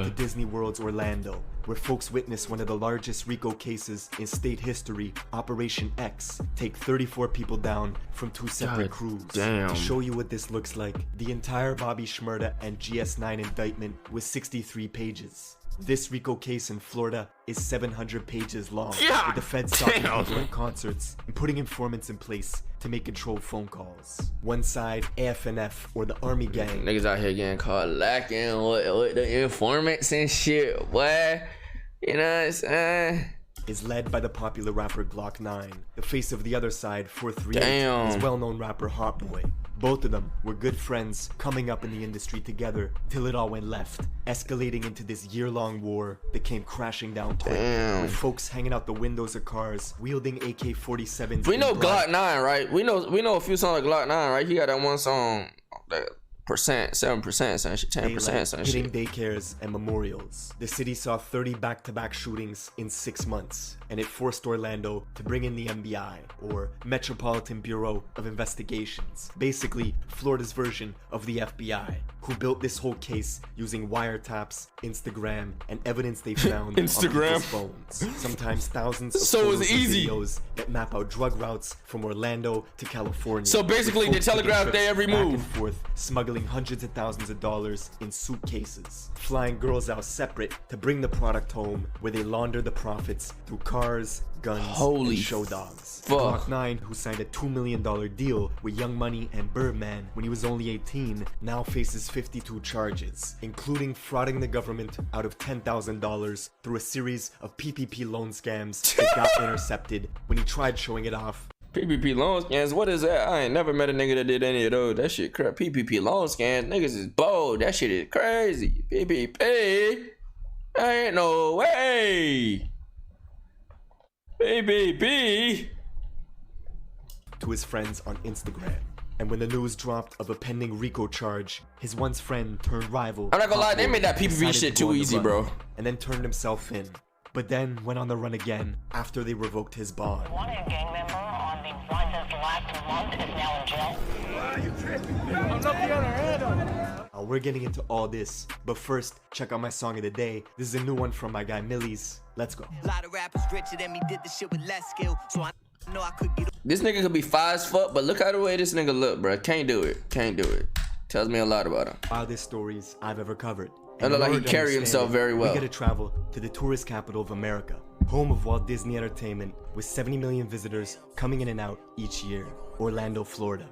to Disney World's Orlando, where folks witnessed one of the largest RICO cases in state history, Operation X, take 34 people down from 2 separate crews. Damn. To show you what this looks like, the entire Bobby Shmurda and GS9 indictment was 63 pages. This RICO case in Florida is 700 pages long, with the feds stopping people at concerts and putting informants in place to make controlled phone calls. One side, AFNF, or the Army Gang. Niggas out here getting caught lacking with the informants and shit, boy. You know what I'm saying? Is led by the popular rapper Glock 9. The face of the other side, 438, Damn. is well-known rapper Hot Boy. Both of them were good friends coming up in the industry together till it all went left, escalating into this year-long war that came crashing down quick, with folks hanging out the windows of cars, wielding AK-47s. We know Glock 9, right? We know a few songs like Glock 9, right? He got that one song, that 7%, some shit, 10%, some hitting shit. daycares and memorials. The city saw 30 back-to-back shootings in 6 months, and it forced Orlando to bring in the MBI, or Metropolitan Bureau of Investigations, basically Florida's version of the FBI, who built this whole case using wiretaps, Instagram, and evidence they found on people's phones. Sometimes thousands of photos and videos that map out drug routes from Orlando to California. So basically, they telegraph their every move. Back and forth, smuggling hundreds of thousands of dollars in suitcases, flying girls out separate to bring the product home, where they launder the profits through cars, guns, and show dogs. Glock 9, who signed a $2 million deal with Young Money and Birdman when he was only 18, now faces 52 charges, including frauding the government out of $10,000 through a series of PPP loan scams that got intercepted when he tried showing it off. PPP loan scams, what is that? I ain't never met a nigga that did any of those. That shit crap. PPP loan scams, niggas is bold. That shit is crazy. PPP, ain't no way. PPP. To his friends on Instagram. And when the news dropped of a pending RICO charge, his once friend turned rival. I'm not gonna lie, they made that PPP shit too easy, bro. And then turned himself in. But then went on the run again after they revoked his bond. One gang member on the line since last month is now in jail. Why are you tripping? I'm not the other hand. We're getting into all this, but first, check out my song of the day. This is a new one from my guy Millies. Let's go. A lot of rappers richer than me did the shit with less skill, so I know I could get. This nigga could be fine as fuck, but look how the way this nigga look, bro. Can't do it. Can't do it. Tells me a lot about him. Wildest stories I've ever covered. I look like he carry himself very well. We gotta travel to the tourist capital of America, home of Walt Disney Entertainment, with 70 million visitors coming in and out each year, Orlando, Florida.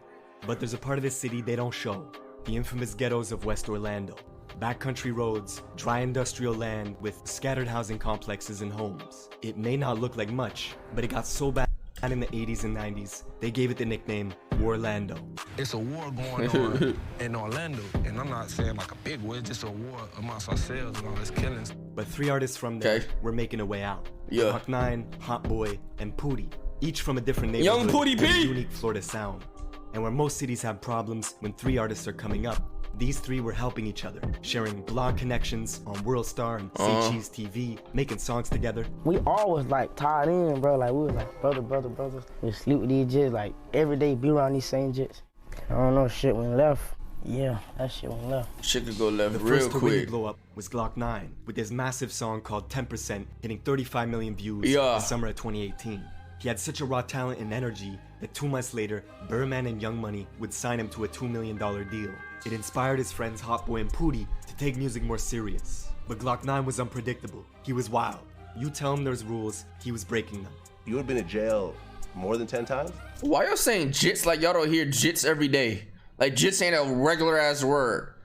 But there's a part of the city they don't show, the infamous ghettos of West Orlando. Backcountry roads, dry industrial land with scattered housing complexes and homes. It may not look like much, but it got so bad in the 80s and 90s, they gave it the nickname Warlando. It's a war going on in Orlando, and I'm not saying like a big war, it's just a war amongst ourselves and all this killings. But 3 artists from there were making a way out. Glock 9, Hot Boy, and Pootie, each from a different neighborhood. Young Pootie with a P! unique Florida sound. And where most cities have problems when 3 artists are coming up, these 3 were helping each other, sharing blog connections on WorldStar and Say Cheese TV, making songs together. We always like tied in, bro. Like we was like brothers. We sleep with these jits like every day, be around these same jits. I don't know, shit went left. Yeah, that shit went left. Shit could go left the real first quick. to really blow up was Glock 9, with his massive song called 10%, hitting 35 million views in the summer of 2018. He had such a raw talent and energy that 2 months later, Birdman and Young Money would sign him to a $2 million deal. It inspired his friends Hot Boy and Pootie to take music more serious. But Glock 9 was unpredictable. He was wild. You tell him there's rules, he was breaking them. You would have been in jail more than 10 times? Why y'all saying jits like y'all don't hear jits every day? Like jits ain't a regular ass word.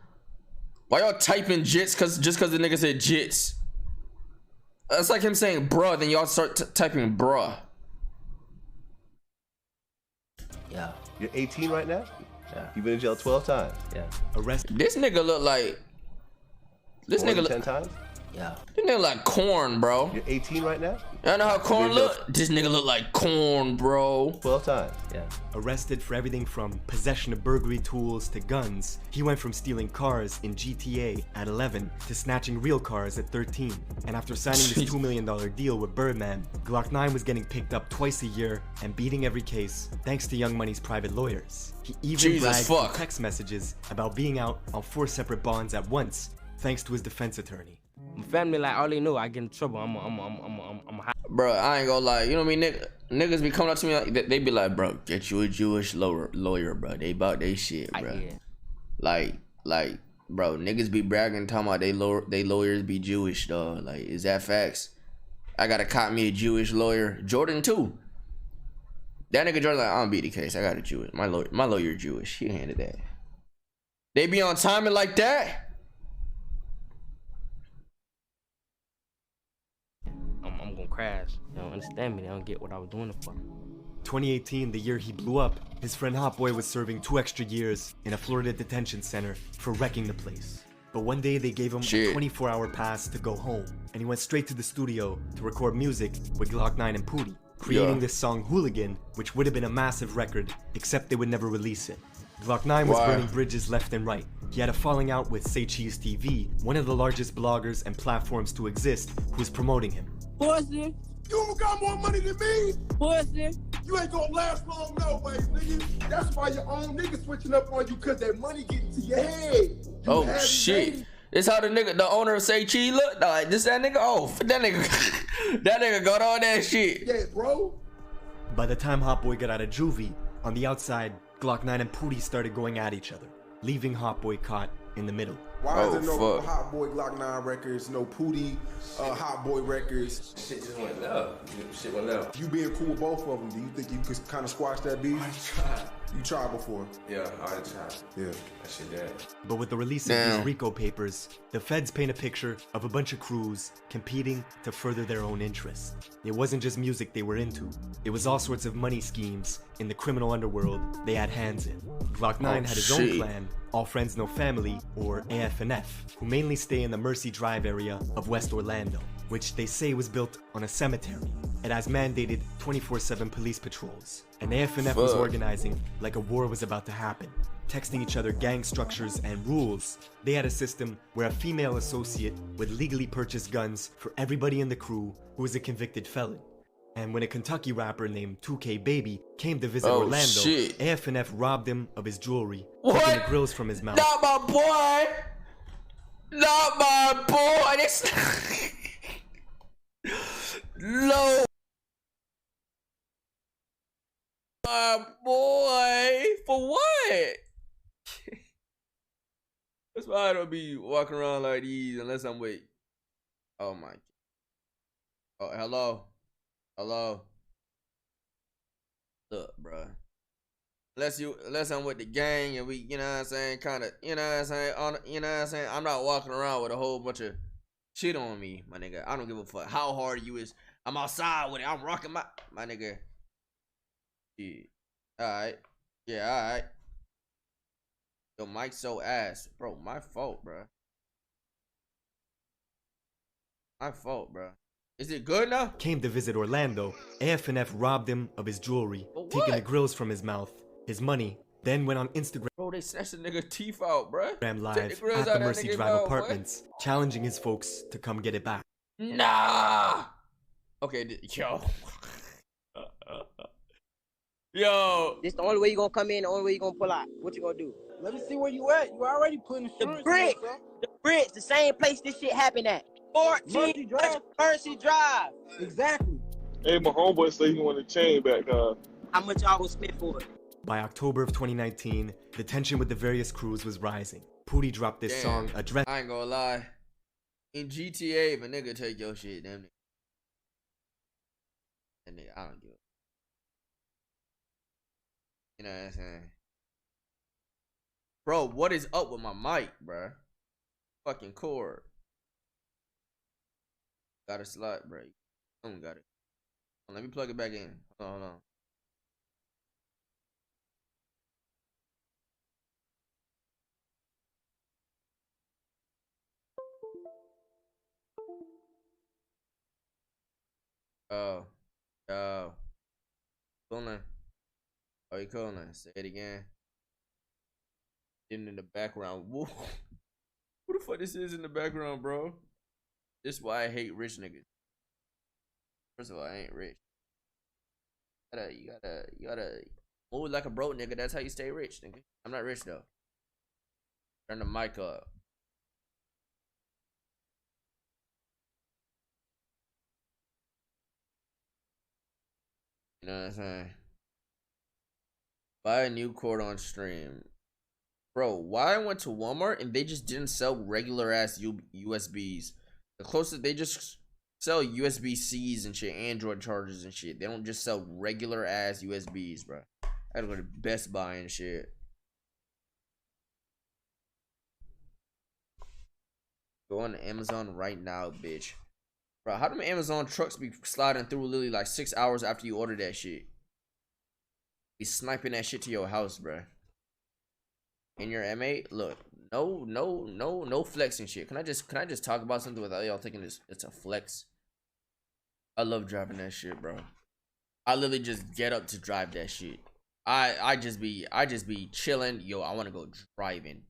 Why y'all typing jits just cause the nigga said jits? That's like him saying bruh, then y'all start typing bruh. Yeah. You're 18 right now? Yeah. You've been in jail 12 times? Yeah. Arrested. This nigga look like... This more nigga than look... 10 times? Yeah. This nigga like corn, bro. You're 18 right now? Y'all know how corn look? This nigga look like corn, bro. 12 times. Yeah. Arrested for everything from possession of burglary tools to guns, he went from stealing cars in GTA at 11 to snatching real cars at 13. And after signing this $2 million deal with Birdman, Glock 9 was getting picked up twice a year and beating every case thanks to Young Money's private lawyers. He even bragged through text messages about being out on 4 separate bonds at once, thanks to his defense attorney. My family, like, all they know, I get in trouble. I'm a Bro, I ain't gonna lie. You know what I mean? Niggas be coming up to me like they be like, bro, get you a Jewish lawyer, bro. They about they shit, bro. Like, bro, niggas be bragging, talking about they lawyers be Jewish, dog. Like, is that facts? I gotta cop me a Jewish lawyer. Jordan too. That nigga Jordan like, I don't beat the case. I got a Jewish. My lawyer Jewish. He handed that. They be on timing like that. I'm gonna crash. They don't understand me. They don't get what I was doing it for. 2018, the year he blew up, his friend Hot Boy was serving 2 extra years in a Florida detention center for wrecking the place. But one day they gave him a 24-hour pass to go home, and he went straight to the studio to record music with Glock 9 and Pootie, creating this song Hooligan, which would have been a massive record, except they would never release it. Glock 9 was burning bridges left and right. He had a falling out with Say Cheese TV, one of the largest bloggers and platforms to exist, who was promoting him. Pussy. You got more money than me? Pussy. You ain't gonna last long no way, nigga. That's why your own nigga switching up on you, cause that money getting to your head. Oh shit. This how the owner of Say Cheese look? Like, this that nigga? Oh, that nigga got all that shit. Yeah, bro. By the time Hot Boy got out of juvie, on the outside, Glock 9 and Pootie started going at each other, leaving Hot Boy caught in the middle. Why is there no Hot Boy Glock 9 records, no Pootie Hot Boy records? Shit just went left. Shit went left. You being cool with both of them, do you think you could kind of squash that beef? I tried. You tried before? Yeah, I tried. Yeah. That shit dead. But with the release of these RICO papers, the feds paint a picture of a bunch of crews competing to further their own interests. It wasn't just music they were into. It was all sorts of money schemes in the criminal underworld they had hands in. Glock 9 had his own clan, All Friends No Family, or AF&F, who mainly stay in the Mercy Drive area of West Orlando, which they say was built on a cemetery. It has mandated 24/7 police patrols, and AF&F was organizing like a war was about to happen, texting each other gang structures and rules. They had a system where a female associate would legally purchase guns for everybody in the crew who was a convicted felon. And when a Kentucky rapper named 2K Baby came to visit Orlando, AF&F robbed him of his jewelry, taking the grills from his mouth. Not my boy! Not my boy! This no, my boy. For what? That's why I don't be walking around like these unless I'm with. Oh my. Oh, hello. Look, bro. Unless I'm with the gang and we, you know what I'm saying, kind of, you know what I'm saying, I'm not walking around with a whole bunch of shit on me, my nigga. I don't give a fuck how hard you is. I'm outside with it. I'm rocking my nigga. Yeah. Alright. Yeah, alright. Yo, Mike's so ass. Bro, my fault, bro. My fault, bro. Is it good now? Came to visit Orlando, AF&F robbed him of his jewelry, taking the grills from his mouth, his money, then went on Instagram. Bro, they snatched the nigga teeth out, bro. Live at the Mercy Drive apartments, challenging his folks to come get it back. Nah. Okay, yo. Yo. This the only way you gonna come in, the only way you gonna pull out. What you gonna do? Let me see where you at. You already putting the bridge, the same place this shit happened at. 14 Mercy Drive. Exactly. Hey, my homeboy said he wanted a chain back. How much y'all gonna spend for it? By October of 2019, the tension with the various crews was rising. Pootie dropped this song, Address. I ain't gonna lie. In GTA, if a nigga take your shit, damn nigga. That nigga, I don't give a. You know what I'm saying? Bro, what is up with my mic, bro? Fucking cord. Got a slot, bro. I don't got it. Let me plug it back in. Hold on. Oh. Cooling. Oh, you cooling? Say it again. In the background. Whoa. Who the fuck this is in the background, bro? This is why I hate rich niggas. First of all, I ain't rich. You gotta move like a broke nigga. That's how you stay rich, nigga. I'm not rich though. Turn the mic up. You know what I'm saying? Buy a new cord on stream. Bro, why I went to Walmart and they just didn't sell regular ass USBs. The closest, they just sell USB-Cs and shit, Android chargers and shit. They don't just sell regular ass USBs, bro. I gotta go to Best Buy and shit. Go on Amazon right now, bitch. Bro, how do Amazon trucks be sliding through literally like 6 hours after you order that shit? Be sniping that shit to your house, bro. In your M8, look, no flexing shit. Can I just talk about something without y'all thinking it's a flex? I love driving that shit, bro. I literally just get up to drive that shit. I just be chilling. Yo, I want to go driving.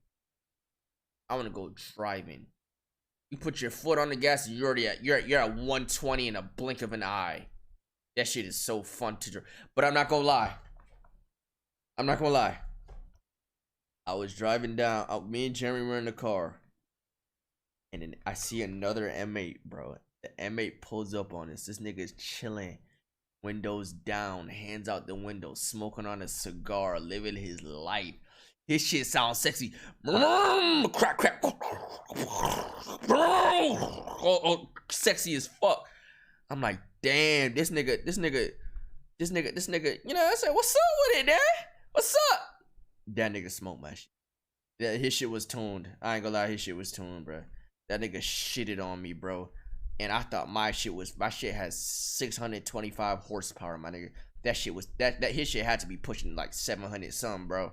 You put your foot on the gas, and you're at 120 in a blink of an eye. That shit is so fun to drive. But I'm not gonna lie. I was driving down. Me and Jeremy were in the car, and then I see another M8, bro. The M8 pulls up on us. This nigga's chilling, windows down, hands out the window, smoking on a cigar, living his life. His shit sounds sexy. Crack, crack. Oh, sexy as fuck. I'm like, damn, this nigga. You know, I said, what's up with it, man? What's up? That nigga smoked my shit. Yeah, his shit was tuned. I ain't gonna lie, his shit was tuned, bro. That nigga shitted on me, bro. And I thought my shit has 625 horsepower, my nigga. That shit was that his shit had to be pushing like 700 something, bro.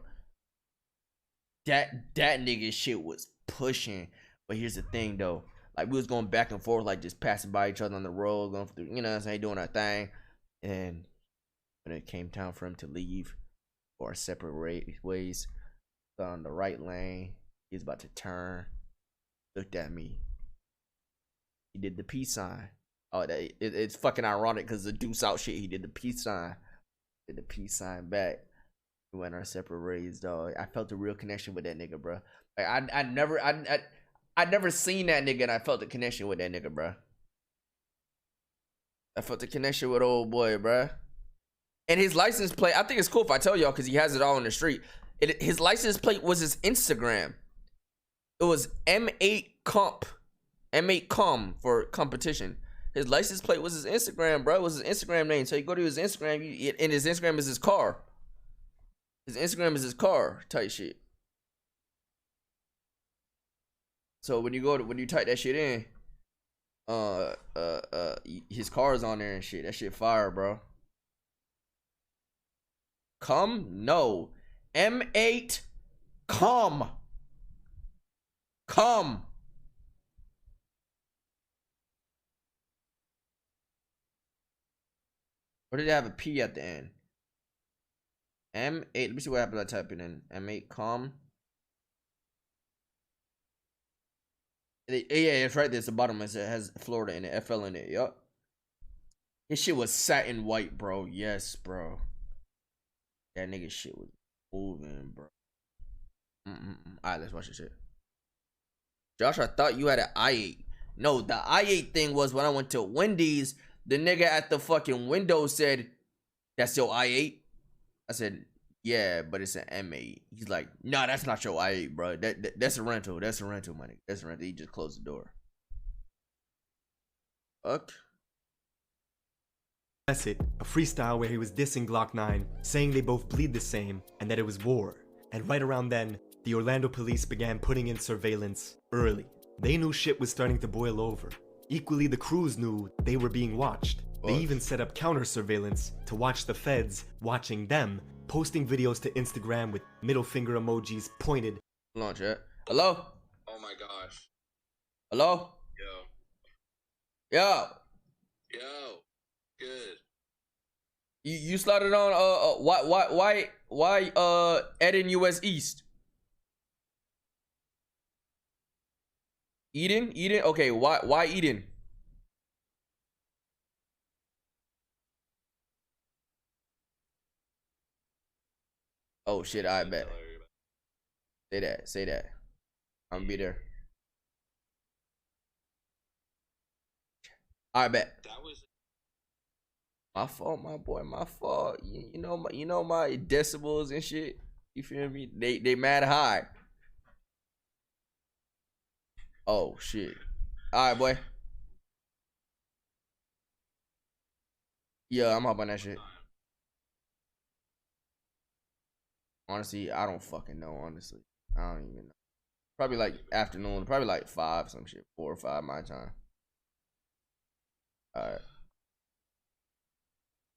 That nigga shit was pushing. But here's the thing though, like we was going back and forth, like just passing by each other on the road, going through, you know what I'm saying, doing our thing. And when it came time for him to leave for our separate ways, got on the right lane, he was about to turn, looked at me, he did the peace sign. Oh, it's fucking ironic because the deuce out shit, he did the peace sign, back. We went our separate ways, dog. I felt a real connection with that nigga, bro. Like I never seen that nigga, and I felt a connection with that nigga, bro. I felt a connection with old boy, bro. And his license plate, I think it's cool if I tell y'all, because he has it all in the street. His license plate was his Instagram. It was M8 Com for competition. His license plate was his Instagram, bro. It was his Instagram name. So you go to his Instagram, and his Instagram is his car. His Instagram is his car type shit. So when you type that shit in, his car is on there and shit. That shit fire, bro. No. M8 Com. Or did it have a P at the end? M8. Let me see what happened. I type it in. M8 Com. Yeah, it's right there. It's the bottom. It has Florida in it. FL in it. Yup. His shit was satin white, bro. Yes, bro. That nigga shit was moving, bro. Alright, let's watch this shit. Josh, I thought you had an i8. No, the i8 thing was when I went to Wendy's, the nigga at the fucking window said, "That's your i8?" I said, "Yeah, but it's an M8." He's like, "Nah, that's not your i8, bro. That's a rental. That's a rental, money. That's a rental." He just closed the door. Fuck. That's it. A freestyle where he was dissing Glock 9, saying they both bleed the same, and that it was war. And right around then, the Orlando police began putting in surveillance early. They knew shit was starting to boil over. Equally, the crews knew they were being watched. They even set up counter surveillance to watch the feds watching them, posting videos to Instagram with middle finger emojis pointed. Launch it. Hello? Oh my gosh. Hello? Yo. Good. You slotted on why Eden US East? Eden? Okay, why Eden? Oh shit, I bet. Say that. I'm gonna be there. I bet. My fault, my boy, my fault. You know my decibels and shit. You feel me? They mad high. Oh shit. Alright, boy. Yeah, I'm up on that shit. Honestly, I don't fucking know, honestly. I don't even know. Probably like afternoon, probably like 5, some shit. 4 or 5 my time. Alright.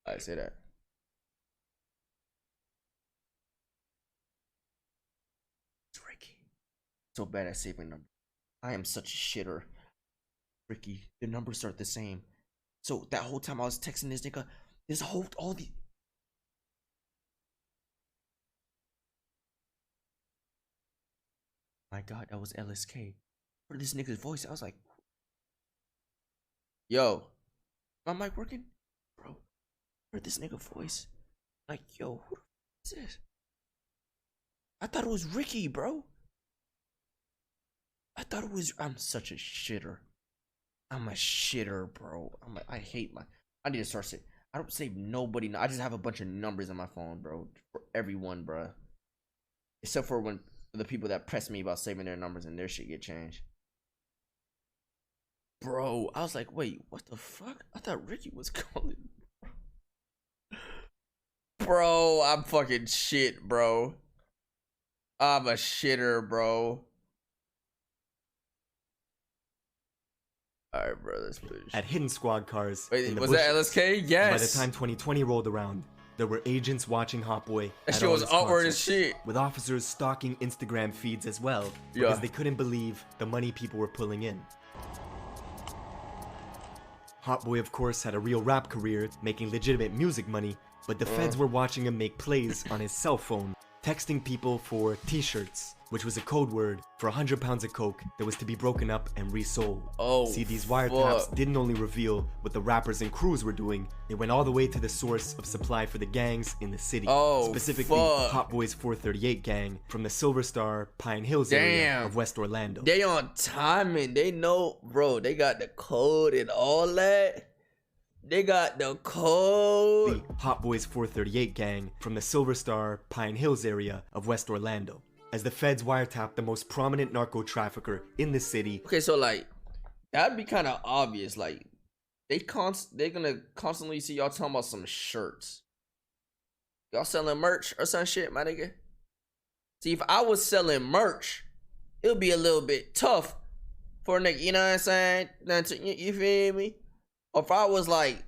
I say that. It's Ricky. So bad at saving numbers. I am such a shitter. Ricky, the numbers are the same. So that whole time I was texting this nigga, this whole all the my god, that was LSK. For this nigga's voice, I was like, yo, my mic working? Bro, heard this nigga voice. Like, yo, who the f is this? I thought it was Ricky, bro. I thought it was. I'm such a shitter. I'm a shitter, bro. I hate my. I need to start saying. I don't save nobody. I just have a bunch of numbers on my phone, bro. For everyone, bro. Except for when the people that press me about saving their numbers and their shit get changed. Bro, I was like, wait, what the fuck? I thought Ricky was calling. Bro, I'm fucking shit, bro. I'm a shitter, bro. Alright, bro, let's push. At hidden squad cars. Wait, was that LSK? Yes. By the time 2020 rolled around, there were agents watching Hot Boy. That shit was awkward as shit. With officers stalking Instagram feeds as well, because they couldn't believe the money people were pulling in. Hot Boy, of course, had a real rap career, making legitimate music money, but the feds were watching him make plays on his cell phone, texting people for t-shirts, which was a code word for 100 pounds of coke that was to be broken up and resold. Oh, see, these wiretaps didn't only reveal what the rappers and crews were doing, they went all the way to the source of supply for the gangs in the city. Specifically, Hot Boy's 438 gang from the Silver Star, Pine Hills area of West Orlando. They on timing. They know, bro, they got the code and all that. They got the code. The Hot Boy's 438 gang from the Silver Star, Pine Hills area of West Orlando, as the feds wiretapped the most prominent narco trafficker in the city. Okay, so like, that'd be kind of obvious. Like, they're gonna constantly see y'all talking about some shirts. Y'all selling merch or some shit, my nigga? See, if I was selling merch, it would be a little bit tough for a nigga, you know what I'm saying? You feel me? Or if I was like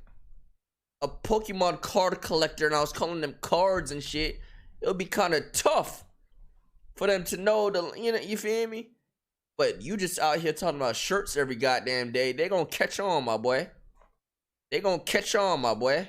a Pokemon card collector and I was calling them cards and shit, it would be kind of tough for them to know the, you know, you feel me? But you just out here talking about shirts every goddamn day. They gonna catch on, my boy. They gonna catch on, my boy.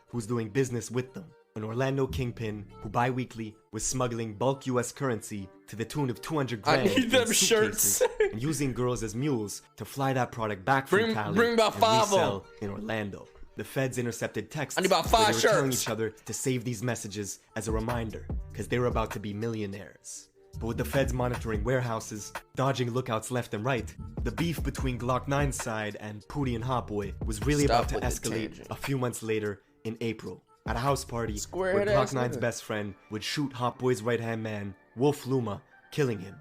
Who's doing business with them? An Orlando kingpin who bi-weekly was smuggling bulk US currency to the tune of 200 grand I need them shirts. and using girls as mules to fly that product back from Cali bring about and 5 resell in Orlando. The feds intercepted texts I need about 5 where they were shirts. telling each other to save these messages as a reminder, because they were about to be millionaires. But with the feds monitoring warehouses, dodging lookouts left and right, the beef between Glock 9's side and Pooty and Hot Boy was really about to escalate a few months later in April. At a house party where Glock 9's best friend would shoot Hot Boy's right-hand man, Wolf Luma, killing him.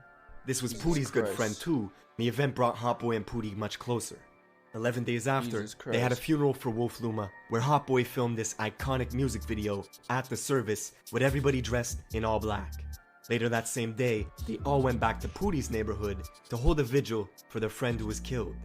This was Pooty's good friend too. The event brought Hot Boy and Pooty much closer. 11 days after, they had a funeral for Wolf Luma, where Hot Boy filmed this iconic music video at the service with everybody dressed in all black. Later that same day, they all went back to Pooty's neighborhood to hold a vigil for their friend who was killed.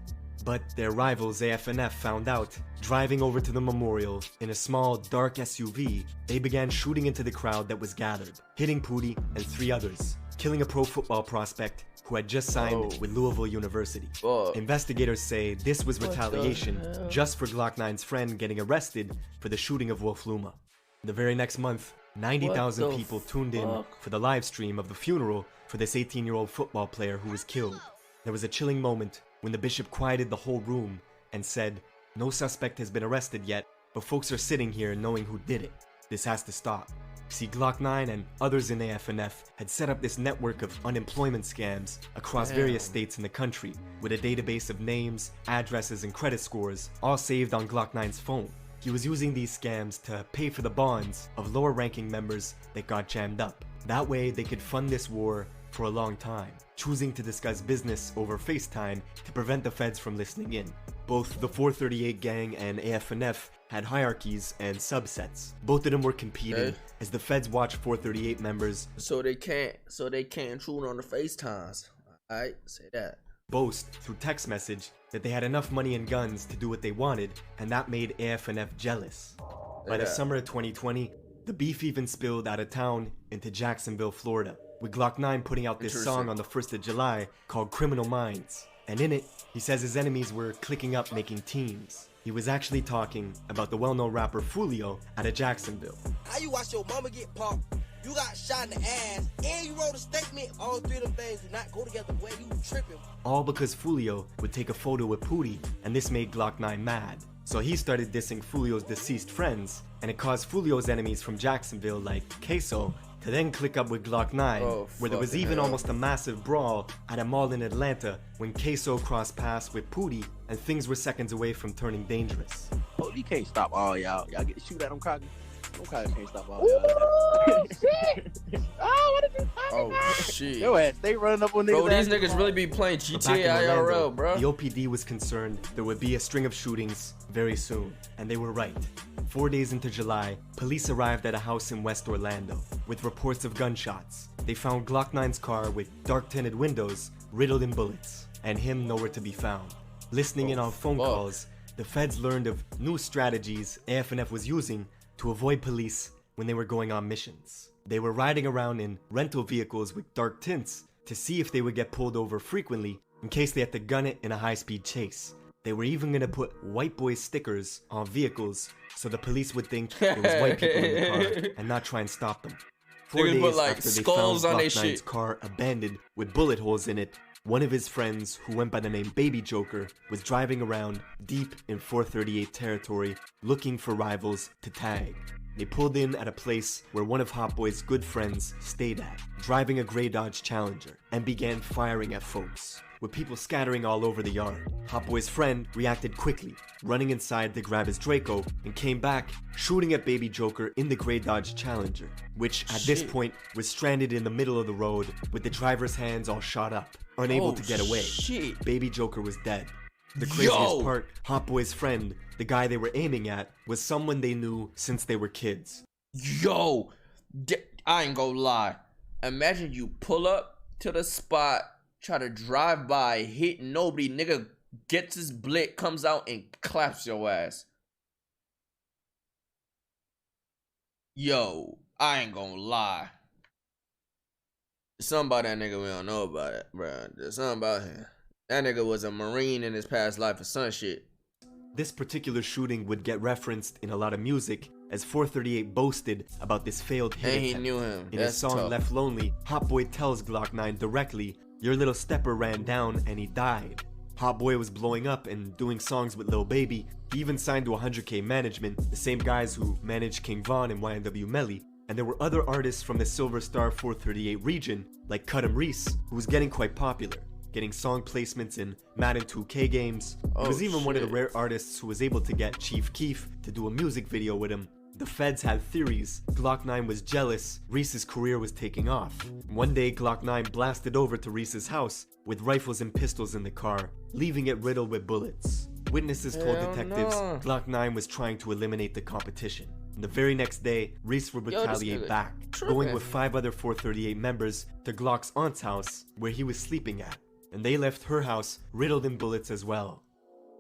But their rivals AFNF found out. Driving over to the memorial in a small, dark SUV, they began shooting into the crowd that was gathered, hitting Pooty and 3 others, killing a pro football prospect who had just signed with Louisville University. Investigators say this was retaliation just for Glock 9's friend getting arrested for the shooting of Wolf Luma. The very next month, 90,000 people tuned in for the live stream of the funeral for this 18-year-old football player who was killed. There was a chilling moment when the bishop quieted the whole room and said, "No suspect has been arrested yet, but folks are sitting here knowing who did it. This has to stop." See, Glock 9 and others in AF&F had set up this network of unemployment scams across various states in the country, with a database of names, addresses, and credit scores, all saved on Glock 9's phone. He was using these scams to pay for the bonds of lower-ranking members that got jammed up. That way, they could fund this war for a long time, choosing to discuss business over FaceTime to prevent the feds from listening in. Both the 438 gang and AF&F had hierarchies and subsets. Both of them were competing as the feds watched 438 members so they can't intrude on the FaceTimes. Alright, say that. Boast through text message that they had enough money and guns to do what they wanted, and that made AF&F jealous. By the summer of 2020, the beef even spilled out of town into Jacksonville, Florida, with Glock 9 putting out this song on the 1st of July called Criminal Minds. And in it, he says his enemies were clicking up making teams. He was actually talking about the well-known rapper Fulio out of Jacksonville. How you watch your mama get popped, you got shot in the ass, and you wrote a statement? All three of them things do not go together, boy. You tripping. All because Fulio would take a photo with Pootie, and this made Glock 9 mad. So he started dissing Fulio's deceased friends, and it caused Fulio's enemies from Jacksonville like Queso to then click up with Glock 9, where there was even almost a massive brawl at a mall in Atlanta when Queso crossed paths with Pootie, and things were seconds away from turning dangerous. Oh, you can't stop all y'all. Y'all get to shoot at them cocky. Them cocky can't stop all y'all. Shit! Oh, what is this? Oh, shit. Yo ass, they running up on niggas. Bro, these niggas really be playing GTA IRL, bro. The OPD was concerned there would be a string of shootings very soon, and they were right. 4 days into July, police arrived at a house in West Orlando with reports of gunshots. They found Glock 9's car with dark tinted windows riddled in bullets, and him nowhere to be found. Listening in on phone calls, the feds learned of new strategies AF&F was using to avoid police when they were going on missions. They were riding around in rental vehicles with dark tints to see if they would get pulled over frequently in case they had to gun it in a high-speed chase. They were even gonna put white boy stickers on vehicles so the police would think it was white people in the car and not try and stop them. 4 days put, like, after they skulls found on their Glock 9's shit. car abandoned with bullet holes in it, one of his friends, who went by the name Baby Joker, was driving around deep in 438 territory looking for rivals to tag. They pulled in at a place where one of Hot Boy's good friends stayed at, driving a gray Dodge Challenger, and began firing at folks, with people scattering all over the yard. Hot Boy's friend reacted quickly, running inside to grab his Draco, and came back, shooting at Baby Joker in the gray Dodge Challenger, which at this point was stranded in the middle of the road with the driver's hands all shot up, unable to get away. Baby Joker was dead. The craziest part, Hot Boy's friend, the guy they were aiming at, was someone they knew since they were kids. Yo, I ain't gonna lie. Imagine you pull up to the spot, try to drive by, hit nobody, nigga gets his blick, comes out and claps your ass. Yo, I ain't gonna lie. There's something about that nigga we don't know about it, bro. There's something about him. That nigga was a Marine in his past life or some shit. This particular shooting would get referenced in a lot of music, as 438 boasted about this failed hit And he attempt. knew him. In That's his song tough. Left Lonely, Hot Boy tells Glock 9 directly, "Your little stepper ran down and he died." Hot Boy was blowing up and doing songs with Lil Baby. He even signed to 100K Management, the same guys who managed King Von and YNW Melly. And there were other artists from the Silver Star 438 region, like Cut 'em Reese, who was getting quite popular, getting song placements in Madden 2K games. He was even one of the rare artists who was able to get Chief Keef to do a music video with him. The feds had theories. Glock 9 was jealous Reese's career was taking off. One day, Glock 9 blasted over to Reese's house with rifles and pistols in the car, leaving it riddled with bullets. Witnesses told detectives Glock 9 was trying to eliminate the competition. And the very next day, Reese would retaliate back, going with 5 other 438 members to Glock's aunt's house, where he was sleeping at. And they left her house riddled in bullets as well.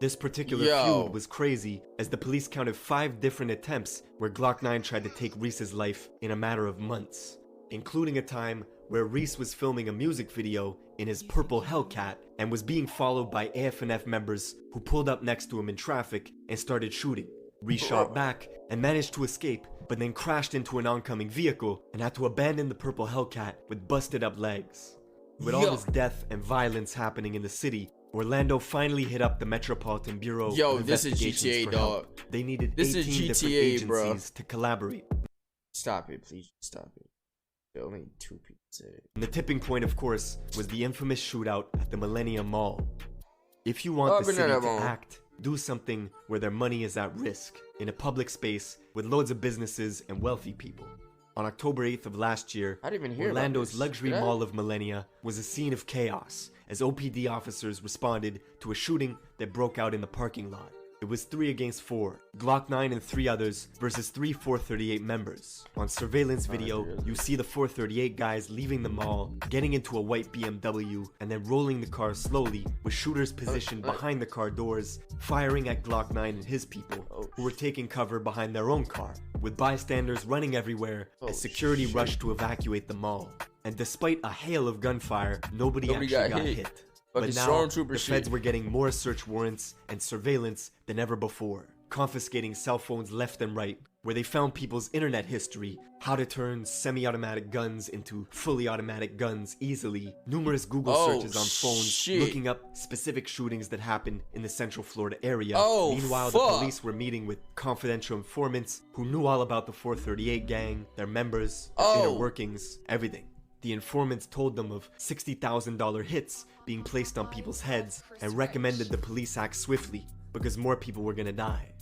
This particular feud was crazy, as the police counted 5 different attempts where Glock 9 tried to take Reese's life in a matter of months, including a time where Reese was filming a music video in his purple Hellcat and was being followed by AF&F members who pulled up next to him in traffic and started shooting. Reese shot back and managed to escape, but then crashed into an oncoming vehicle and had to abandon the purple Hellcat with busted up legs. With all this death and violence happening in the city, Orlando finally hit up the Metropolitan Bureau of this is Investigations GTA, for dog. help. They needed This 18 is different GTA, agencies bro. to collaborate. Stop it, please. Stop it. Only 2 people said it. And the tipping point, of course, was the infamous shootout at the Millennium Mall. If you want the city to act, do something where their money is at risk, in a public space with loads of businesses and wealthy people. On October 8th of last year, Orlando's luxury mall of Millennia was a scene of chaos as OPD officers responded to a shooting that broke out in the parking lot. It was 3 against 4, Glock 9 and 3 others versus 3 438 members. On surveillance video, you see the 438 guys leaving the mall, getting into a white BMW, and then rolling the car slowly with shooters positioned behind the car doors, firing at Glock 9 and his people, who were taking cover behind their own car, with bystanders running everywhere as security rushed to evacuate the mall. And despite a hail of gunfire, nobody actually got hit. But now, the feds were getting more search warrants and surveillance than ever before, confiscating cell phones left and right, where they found people's internet history, how to turn semi-automatic guns into fully automatic guns easily, numerous Google searches on phones, looking up specific shootings that happened in the Central Florida area. Meanwhile, the police were meeting with confidential informants who knew all about the 438 gang, their members, their inner workings, everything. The informants told them of $60,000 hits being placed on people's heads and recommended the police act swiftly because more people were gonna die.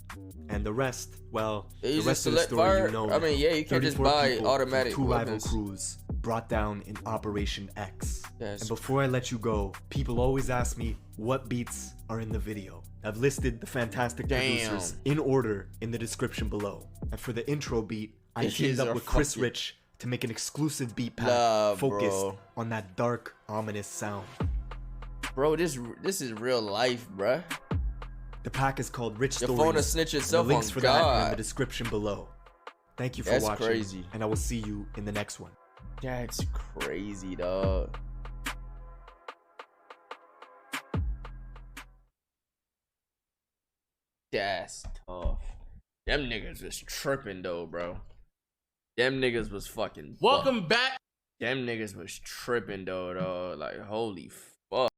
And the rest, well, the rest of the story you know. I mean, yeah, you can't just buy automatic two rival crews brought down in Operation X. And before I let you go, people always ask me what beats are in the video. I've listed the fantastic producers in order in the description below. And for the intro beat, I teamed up with Chris Rich to make an exclusive beat pack focused on that dark, ominous sound. Bro, this is real life, bruh. The pack is called Rich Stories. Your phone will snitch itself the links on for God. that are in the description below. Thank you for watching. Crazy. And I will see you in the next one. That's crazy, dog. That's tough. Them niggas was tripping though, bro. Them niggas was fucking. Welcome back. Them niggas was tripping though, dog. Like, holy fuck.